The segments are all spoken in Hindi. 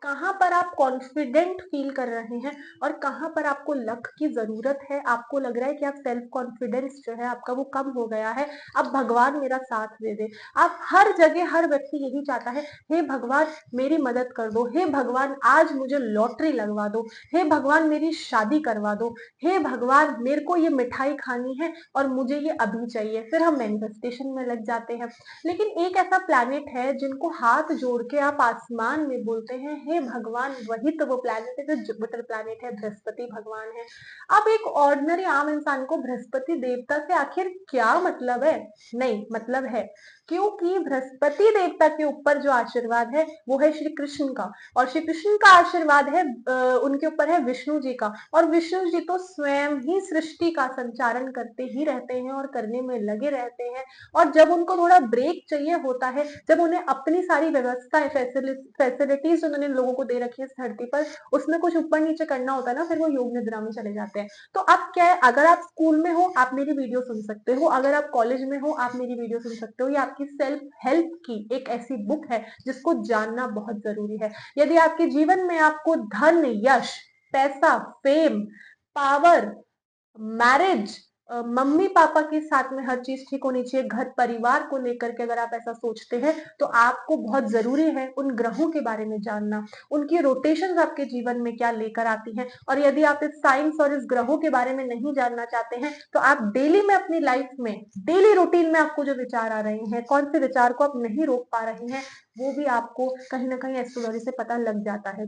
कहाँ पर आप कॉन्फिडेंट फील कर रहे हैं और कहाँ पर आपको लक की ज़रूरत है, आपको लग रहा है कि आप सेल्फ कॉन्फिडेंस जो है आपका वो कम हो गया है, अब भगवान मेरा साथ दे दे। आप हर जगह हर व्यक्ति यही चाहता है, हे भगवान मेरी मदद कर दो, हे भगवान आज मुझे लॉटरी लगवा दो, हे भगवान मेरी शादी करवा दो, हे भगवान मेरे को ये मिठाई खानी है और मुझे ये अभी चाहिए। फिर हम मैनिफेस्टेशन में लग जाते हैं। लेकिन एक ऐसा प्लैनेट है जिनको हाथ जोड़ के आप आसमान में बोलते हैं, हे भगवान, वही तो वो प्लैनेट है जो जुपिटर प्लैनेट है, बृहस्पति भगवान है। अब एक ऑर्डिनरी आम इंसान को बृहस्पति देवता से आखिर क्या मतलब है? नहीं, मतलब है, क्योंकि बृहस्पति देवता के ऊपर जो आशीर्वाद है वो है श्री कृष्ण का, और श्री कृष्ण का आशीर्वाद है उनके ऊपर है विष्णु जी का, और विष्णु जी तो स्वयं ही सृष्टि का संचालन करते ही रहते हैं और करने में लगे रहते हैं। और जब उनको थोड़ा ब्रेक चाहिए होता है, जब उन्हें अपनी सारी व्यवस्थाएं फैसिलिटीज उन्होंने लोगों को दे रखी है इस धरती पर, उसमें कुछ ऊपर नीचे करना होता है ना, फिर वो योग निद्रा में चले जाते हैं। तो अब क्या है, अगर आप स्कूल में हो आप मेरी वीडियो सुन सकते हो, अगर आप कॉलेज में हो आप मेरी वीडियो सुन सकते हो। ये आपकी सेल्फ हेल्प की एक ऐसी बुक है जिसको जानना बहुत जरूरी है। यदि आपके जीवन में आपको धन, यश, पैसा, fame, power, marriage, mummy papa के साथ में हर चीज ठीक होनी चाहिए, घर परिवार को लेकर के अगर आप ऐसा सोचते हैं, तो आपको बहुत जरूरी है उन ग्रहों के बारे में जानना, उनकी रोटेशन आपके जीवन में क्या लेकर आती हैं। और यदि आप इस साइंस और इस ग्रहों के बारे में नहीं जानना चाहते हैं, तो आप डेली में अपनी लाइफ में, डेली रूटीन में आपको जो विचार आ रहे हैं, कौन से विचार को आप नहीं रोक पा रहे हैं, वो भी आपको कहीं ना कहीं एस्ट्रोलॉजी से पता लग जाता है।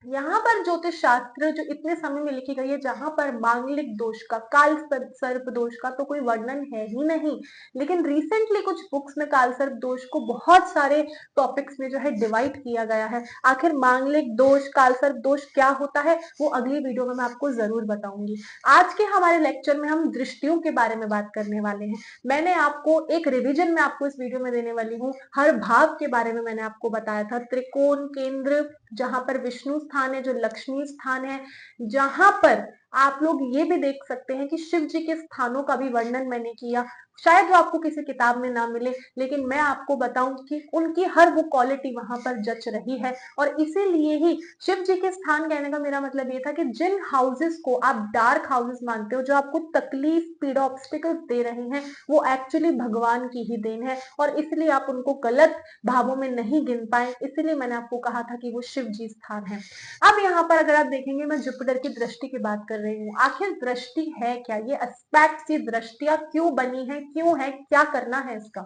यहाँ पर ज्योतिष शास्त्र जो इतने समय में लिखी गई है, जहां पर मांगलिक दोष का, काल सर्प दोष का तो कोई वर्णन है ही नहीं, लेकिन रिसेंटली कुछ बुक्स में काल सर्प दोष को बहुत सारे टॉपिक्स में जो है डिवाइड किया गया है। आखिर मांगलिक दोष, काल सर्प दोष क्या होता है, वो अगली वीडियो में मैं आपको जरूर बताऊंगी। आज के हमारे लेक्चर में हम दृष्टियों के बारे में बात करने वाले हैं। मैंने आपको एक रिविजन में आपको इस वीडियो में देने वाली हूँ। हर भाव के बारे में मैंने आपको बताया था, त्रिकोण केंद्र जहां पर विष्णु स्थान है, जो लक्ष्मी स्थान है, जहां पर आप लोग ये भी देख सकते हैं कि शिव जी के स्थानों का भी वर्णन मैंने किया। शायद वो आपको किसी किताब में ना मिले, लेकिन मैं आपको बताऊं कि उनकी हर वो क्वालिटी वहां पर जच रही है। और इसीलिए ही शिव जी के स्थान कहने का मेरा मतलब ये था कि जिन हाउसेस को आप डार्क हाउसेस मानते हो, जो आपको तकलीफ, पीड़ा, ऑब्स्टिकल्स दे रहे हैं, वो एक्चुअली भगवान की ही देन है, और इसलिए आप उनको गलत भावों में नहीं गिन पाए। इसीलिए मैंने आपको कहा था कि वो शिव जी स्थान है। अब यहाँ पर अगर आप देखेंगे, मैं जुपिटर की दृष्टि की बात कर रही हूँ। आखिर दृष्टि है क्या, ये एस्पेक्ट, ये दृष्टियां क्यों बनी है, क्यों है, क्या करना है इसका।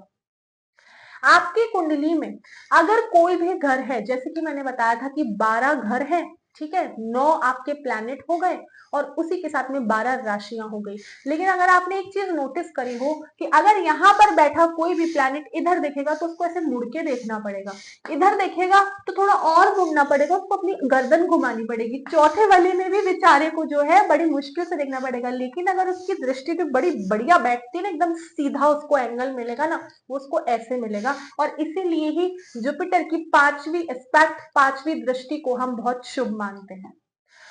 आपकी कुंडली में अगर कोई भी घर है, जैसे कि मैंने बताया था कि 12 घर है, ठीक है, 9 आपके प्लैनेट हो गए और उसी के साथ में 12 राशियां हो गई। लेकिन अगर आपने एक चीज नोटिस करी हो कि अगर यहाँ पर बैठा कोई भी प्लैनेट इधर देखेगा तो उसको ऐसे मुड़ के देखना पड़ेगा, इधर देखेगा तो थोड़ा और मुड़ना पड़ेगा, उसको अपनी गर्दन घुमानी पड़ेगी, चौथे वाले में भी बेचारे को जो है बड़ी मुश्किल से देखना पड़ेगा। लेकिन अगर उसकी दृष्टि भी बड़ी बढ़िया बैठती है ना, एकदम सीधा उसको एंगल मिलेगा ना, वो उसको ऐसे मिलेगा। और इसीलिए ही जुपिटर की 5वीं एस्पेक्ट, 5वीं दृष्टि को हम बहुत शुभ मानते हैं।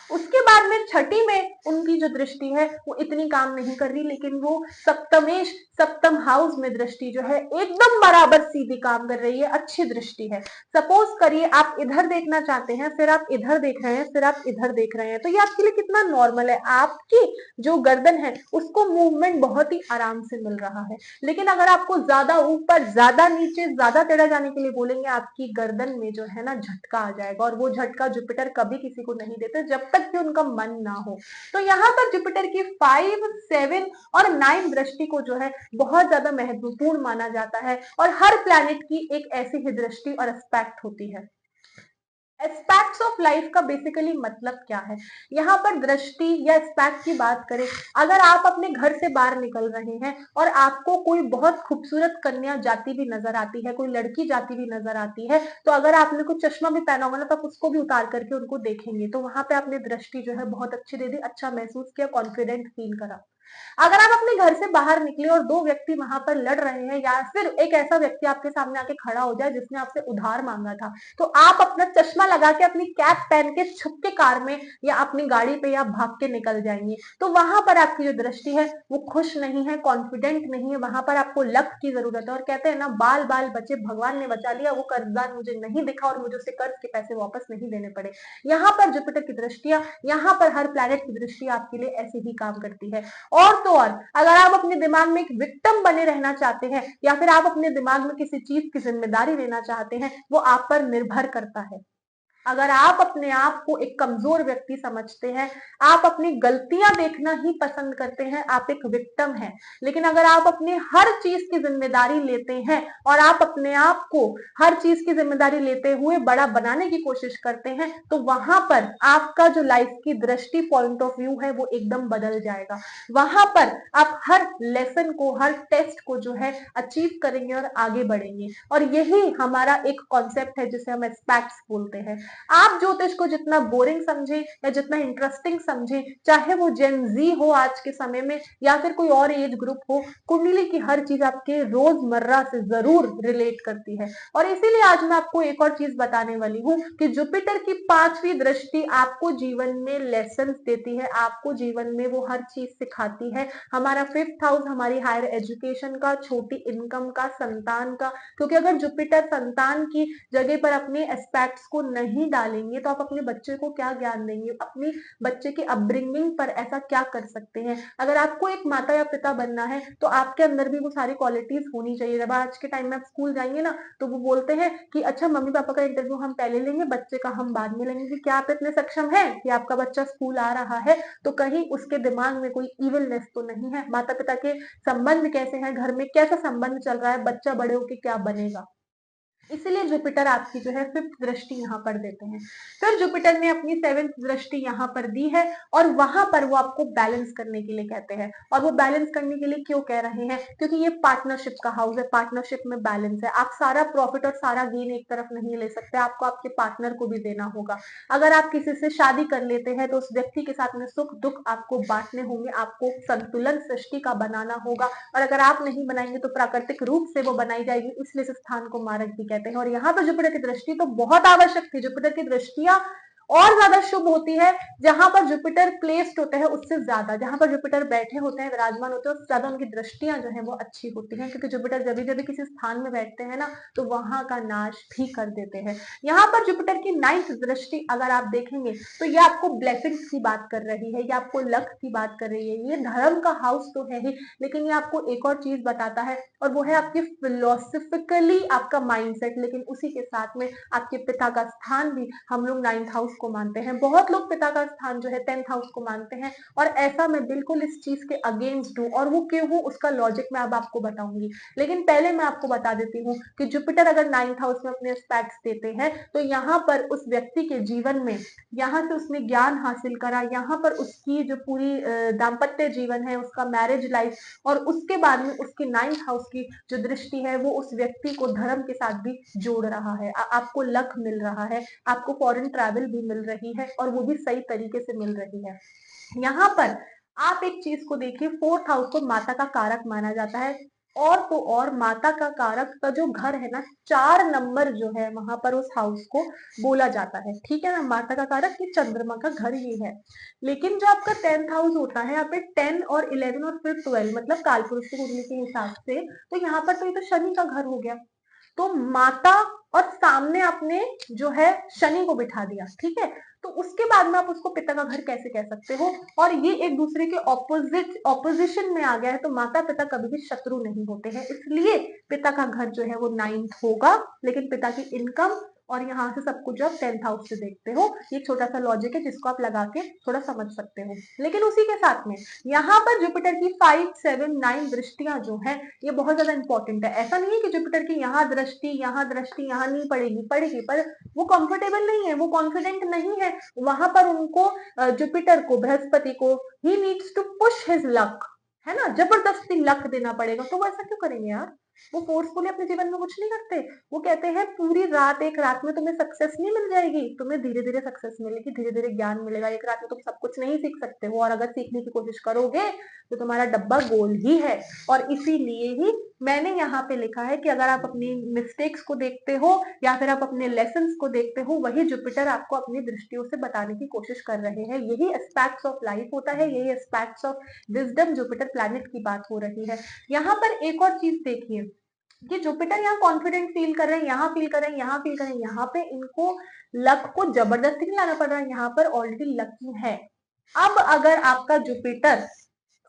उसके बाद में छठी में उनकी जो दृष्टि है वो इतनी काम नहीं कर रही, लेकिन वो सप्तमेश, सप्तम हाउस में दृष्टि जो है एकदम बराबर सीधी काम कर रही है, अच्छी दृष्टि है। सपोज करिए आप इधर देखना चाहते हैं, फिर आप इधर देख रहे हैं, फिर आप इधर देख रहे हैं, तो ये आपके लिए कितना नॉर्मल है, आपकी जो गर्दन है उसको मूवमेंट बहुत ही आराम से मिल रहा है। लेकिन अगर आपको ज्यादा ऊपर, ज्यादा नीचे, ज्यादा टेढ़ा जाने के लिए बोलेंगे, आपकी गर्दन में जो है ना झटका आ जाएगा, और वो झटका जुपिटर कभी किसी को नहीं देते जब तक कि उनका मन ना हो। तो यहाँ पर जुपिटर की 5, 7 और 9 दृष्टि को जो है बहुत ज्यादा महत्वपूर्ण माना जाता है, और हर प्लैनेट की एक ऐसी ही दृष्टि और एस्पेक्ट होती है। एस्पेक्ट्स ऑफ लाइफ का बेसिकली मतलब क्या है, यहाँ पर दृष्टि या एस्पेक्ट की बात करें, अगर आप अपने घर से बाहर निकल रहे हैं और आपको कोई बहुत खूबसूरत कन्या जाती भी नजर आती है, कोई लड़की जाती भी नजर आती है, तो अगर आपने कुछ चश्मा भी पहना होगा ना, तो आप उसको भी उतार करके उनको देखेंगे, तो वहां पे आपने दृष्टि जो है बहुत अच्छी दे दी, अच्छा महसूस किया, कॉन्फिडेंट फील करा। अगर आप अपने घर से बाहर निकले और दो व्यक्ति वहां पर लड़ रहे हैं, या फिर एक ऐसा व्यक्ति आपके सामने आके खड़ा हो जाए जिसने आपसे उधार मांगा था, तो आप अपना चश्मा लगा के, अपनी कैप पहन के छुप के कार में या अपनी गाड़ी पे या भाग के निकल जाएंगे। तो वहां पर आपकी जो दृष्टि है वो खुश नहीं है, कॉन्फिडेंट नहीं है, वहां पर आपको लक की जरूरत है। और कहते हैं ना, बाल बाल बचे भगवान ने बचा लिया, वो कर्जदार मुझे नहीं दिखा और मुझे उसे कर्ज के पैसे वापस नहीं देने पड़े। यहाँ पर जुपिटर की दृष्टियां, यहाँ पर हर प्लैनेट की दृष्टि आपके लिए ऐसे ही काम करती है। और तो और, अगर आप अपने दिमाग में एक विक्टिम बने रहना चाहते हैं, या फिर आप अपने दिमाग में किसी चीज की जिम्मेदारी लेना चाहते हैं, वो आप पर निर्भर करता है। अगर आप अपने आप को एक कमजोर व्यक्ति समझते हैं, आप अपनी गलतियां देखना ही पसंद करते हैं, आप एक विक्टिम हैं। लेकिन अगर आप अपनी हर चीज की जिम्मेदारी लेते हैं और आप अपने आप को हर चीज की जिम्मेदारी लेते हुए बड़ा बनाने की कोशिश करते हैं, तो वहां पर आपका जो लाइफ की दृष्टि, पॉइंट ऑफ व्यू है, वो एकदम बदल जाएगा। वहां पर आप हर लेसन को, हर टेस्ट को जो है अचीव करेंगे और आगे बढ़ेंगे। और यही हमारा एक कॉन्सेप्ट है जिसे हम एस्पेक्ट्स बोलते हैं। आप ज्योतिष को जितना बोरिंग समझे या जितना इंटरेस्टिंग समझे, चाहे वो जेन जी हो आज के समय में या फिर कोई और एज ग्रुप हो, कुंडली की हर चीज आपके रोजमर्रा से जरूर रिलेट करती है। और इसीलिए आज मैं आपको एक और चीज बताने वाली हूँ कि जुपिटर की 5वीं दृष्टि आपको जीवन में लेसन देती है, आपको जीवन में वो हर चीज सिखाती है। हमारा 5th हाउस हमारी हायर एजुकेशन का, छोटी इनकम का, संतान का, क्योंकि अगर जुपिटर संतान की जगह पर अपने एस्पेक्ट्स को नहीं डालेंगे तो आप अपने बच्चे को क्या ज्ञान देंगे, अपने बच्चे की अपब्रिंगिंग पर ऐसा क्या कर सकते हैं। अगर आपको एक माता या पिता बनना है तो आपके अंदर भी वो सारी क्वालिटीज होनी चाहिए। जब आज के टाइम में आप स्कूल जाएंगे ना, तो वो बोलते हैं कि अच्छा, मम्मी पापा का इंटरव्यू हम पहले लेंगे, बच्चे का हम बाद में लेंगे। कि क्या आप इतने सक्षम हैं कि आपका बच्चा स्कूल आ रहा है तो कहीं उसके दिमाग में कोई इविलनेस तो नहीं है? माता पिता के संबंध कैसे हैं, घर में कैसा संबंध चल रहा है, बच्चा बड़े होके क्या बनेगा। इसलिए जुपिटर आपकी जो है 5th दृष्टि यहाँ पर देते हैं। फिर जुपिटर ने अपनी 7th दृष्टि यहाँ पर दी है, और वहां पर वो आपको बैलेंस करने के लिए कहते हैं। और वो बैलेंस करने के लिए क्यों कह रहे हैं? क्योंकि ये पार्टनरशिप का हाउस है, पार्टनरशिप में बैलेंस है। आप सारा प्रॉफिट और सारा गेन एक तरफ नहीं ले सकते, आपको आपके पार्टनर को भी देना होगा। अगर आप किसी से शादी कर लेते हैं तो उस व्यक्ति के साथ में सुख दुख आपको बांटने होंगे, आपको संतुलन सृष्टि का बनाना होगा। और अगर आप नहीं बनाएंगे तो प्राकृतिक रूप से वो बनाई जाएगी, इसलिए इस स्थान को मारक भी कहते हैं। और यहाँ पर जुपिटर की दृष्टि तो बहुत आवश्यक थी। जुपिटर की दृष्टियां और ज्यादा शुभ होती है जहां पर जुपिटर प्लेस्ड होते हैं, उससे ज्यादा जहां पर जुपिटर बैठे होते हैं, विराजमान होते हैं, उससे ज्यादा उनकी दृष्टियां जो है वो अच्छी होती हैं। क्योंकि जुपिटर जब जब किसी स्थान में बैठते हैं ना, तो वहां का नाश भी कर देते हैं। यहाँ पर जुपिटर की 9th दृष्टि अगर आप देखेंगे तो ये आपको ब्लेसिंग्स की बात कर रही है, ये आपको लक की बात कर रही है। ये धर्म का हाउस तो है ही, लेकिन ये आपको एक और चीज बताता है, और वो है आपकी फिलोसफिकली आपका माइंडसेट। लेकिन उसी के साथ में आपके पिता का स्थान भी हम लोग 9th हाउस को मानते हैं। बहुत लोग पिता का स्थान जो है 10th हाउस को मानते हैं, और ऐसा मैं बिल्कुल इस चीज के अगेंस्ट हूँ। और वो क्यों हूँ उसका लॉजिक मैं अब आपको बताऊंगी। लेकिन पहले मैं आपको बता देती हूँ कि जुपिटर अगर 9th हाउस में अपने एस्पेक्ट्स देते हैं तो यहाँ पर उस व्यक्ति के जीवन में, यहाँ से उसने ज्ञान हासिल करा, यहाँ पर उसकी जो पूरी दाम्पत्य जीवन है, उसका मैरिज लाइफ, और उसके बाद में उसकी 9th हाउस की जो दृष्टि है वो उस व्यक्ति को धर्म के साथ भी जोड़ रहा है। आपको लक मिल रहा है, आपको फॉरेन ट्रैवल भी मिल रही है, और वो भी सही तरीके से मिल रही है। यहाँ पर आप एक चीज को देखिए, 4th हाउस को माता का कारक माना जाता है। और तो और, माता का कारक का जो घर है ना, 4 नंबर जो है वहां पर उस हाउस को बोला जाता है। ठीक है ना, माता का कारक ये चंद्रमा का घर ही है। लेकिन जो आपका 10th हाउस होता है, यहाँ पे 10 और 11 और फिर 12, मतलब कालपुरुष की कुंडली के हिसाब से, तो यहाँ पर तो ये तो शनि का घर हो गया। तो माता, और सामने आपने जो है शनि को बिठा दिया, ठीक है। तो उसके बाद में आप उसको पिता का घर कैसे कह सकते हो? और ये एक दूसरे के ऑपोजिशन में आ गया है, तो माता पिता कभी भी शत्रु नहीं होते हैं। इसलिए पिता का घर जो है वो 9th होगा, लेकिन पिता की इनकम और यहाँ से सब कुछ आप 10th हाउस से देखते हो। ये छोटा सा लॉजिक है जिसको आप लगा के थोड़ा समझ सकते हो। लेकिन उसी के साथ में यहाँ पर जुपिटर की 5, 7, 9 दृष्टियां जो है ये बहुत ज्यादा इंपॉर्टेंट है। ऐसा नहीं है कि जुपिटर की यहाँ दृष्टि, यहाँ दृष्टि, यहाँ नहीं पड़ेगी, पड़ेगी, पर वो कंफर्टेबल नहीं है, वो कॉन्फिडेंट नहीं है। वहां पर उनको, जुपिटर को, बृहस्पति को, he needs to push his luck, है ना, जबरदस्ती लक देना पड़ेगा। तो वो ऐसा क्यों करेंगे यार? वो फोर्सफुली अपने जीवन में कुछ नहीं करते। वो कहते हैं पूरी रात, एक रात में तुम्हें सक्सेस नहीं मिल जाएगी, तुम्हें धीरे धीरे सक्सेस मिलेगी, धीरे धीरे ज्ञान मिलेगा, एक रात में तुम सब कुछ नहीं सीख सकते हो, और अगर सीखने की कोशिश करोगे तो तुम्हारा डब्बा गोल ही है। और इसीलिए ही मैंने यहाँ पे लिखा है कि अगर आप अपनी मिस्टेक्स को देखते हो या फिर आप अपने लेसन्स को देखते हो, वही जुपिटर आपको अपनी दृष्टियों से बताने की कोशिश कर रहे हैं। यही एस्पेक्ट्स ऑफ लाइफ होता है, यही aspects of wisdom Jupiter planet की बात हो रही है। यहाँ पर एक और चीज देखिए कि जुपिटर यहाँ कॉन्फिडेंट फील कर रहे हैं, यहाँ फील कर रहे हैं, यहाँ फील कर रहे हैं, यहाँ पे इनको लक को जबरदस्ती नहीं लाना पड़ रहा है, यहाँ पर ऑलरेडी लकी है। अब अगर आपका जुपिटर,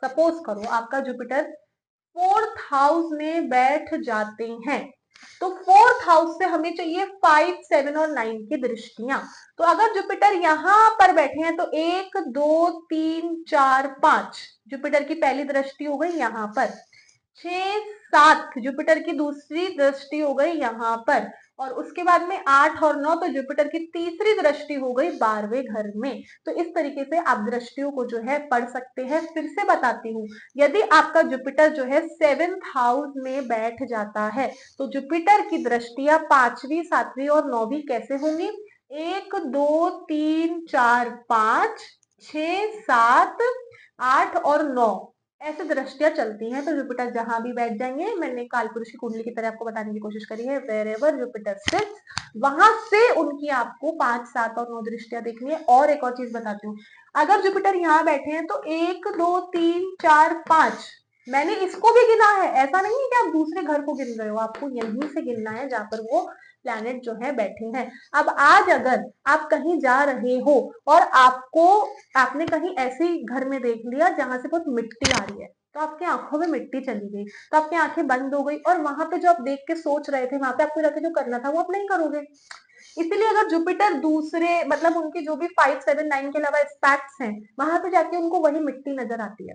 सपोज करो आपका जुपिटर 4th हाउस में बैठ जाते हैं, तो 4th हाउस से हमें चाहिए 5, 7 और 9 की दृष्टियां। तो अगर जुपिटर यहां पर बैठे हैं तो 1, 2, 3, 4, 5 जुपिटर की पहली दृष्टि हो गई यहां पर, 6, 7 जुपिटर की दूसरी दृष्टि हो गई यहां पर, और उसके बाद में 8 और 9 तो जुपिटर की तीसरी दृष्टि हो गई 12वें घर में। तो इस तरीके से आप दृष्टियों को जो है पढ़ सकते हैं। फिर से बताती हूँ, यदि आपका जुपिटर जो है 7th हाउस में बैठ जाता है तो जुपिटर की दृष्टियां 5वीं, 7वीं और 9वीं कैसे होंगी? 1, 2, 3, 4, 5, 6, 7, 8 और 9 ऐसे दृष्टियां चलती हैं। तो जुपिटर जहां भी बैठ जाएंगे, मैंने कालपुरुष की कुंडली की तरह आपको बताने की कोशिश करी है, वेर एवर जुपिटर सिट्स वहां से उनकी आपको 5, 7 और 9 दृष्टियां देखनी है। और एक और चीज बताती हूँ, अगर जुपिटर यहाँ बैठे हैं तो 1, 2, 3, 4, 5 मैंने इसको भी गिना है, ऐसा नहीं है कि आप दूसरे घर को गिन रहे हो, आपको यहीं से गिनना है जहां पर वो प्लैनेट जो है बैठे हैं। अब आज अगर आप कहीं जा रहे हो और आपने कहीं ऐसे घर में देख लिया जहां से बहुत मिट्टी आ रही है, तो आपकी आंखों में मिट्टी चली गई, तो आपकी आंखें बंद हो गई, और वहां पे जो आप देख के सोच रहे थे, वहां पे आपको जाके जो करना था वो आप नहीं करोगे। इसीलिए अगर जुपिटर दूसरे, मतलब उनकी जो भी 5, 7, 9 के अलावा एस्पेक्ट्स हैं, वहां पे जाके उनको वही मिट्टी नजर आती है,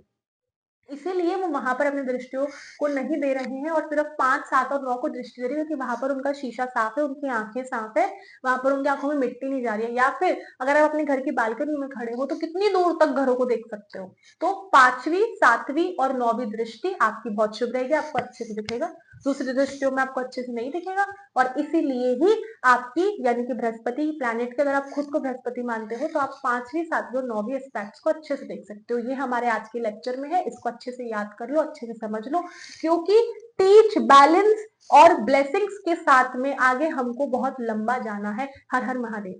इसीलिए वो वहां पर अपनी दृष्टियों को नहीं दे रहे हैं और सिर्फ 5, 7 और 9 को दृष्टि दे रही है, क्योंकि वहां पर उनका शीशा साफ है, उनकी आंखें साफ है, वहां पर उनकी आंखों में मिट्टी नहीं जा रही है। या फिर अगर आप अपने घर की बालकनी में खड़े हो तो कितनी दूर तक घरों को देख सकते हो। तो 5वीं, 7वीं और 9वीं दृष्टि आपकी बहुत शुभ रहेगी, आपको अच्छे से दिखेगा, दूसरी दृष्टियों में आपको अच्छे से नहीं दिखेगा। और इसीलिए ही आपकी, यानी कि बृहस्पति प्लैनेट के, अगर आप खुद को बृहस्पति मानते हो तो आप 5वीं, 7वीं और 9वीं एस्पेक्ट्स को अच्छे से देख सकते हो। ये हमारे आज के लेक्चर में है, इसको अच्छे से याद कर लो, अच्छे से समझ लो, क्योंकि टीच, बैलेंस और ब्लेसिंग्स के साथ में आगे हमको बहुत लंबा जाना है। हर हर महादेव।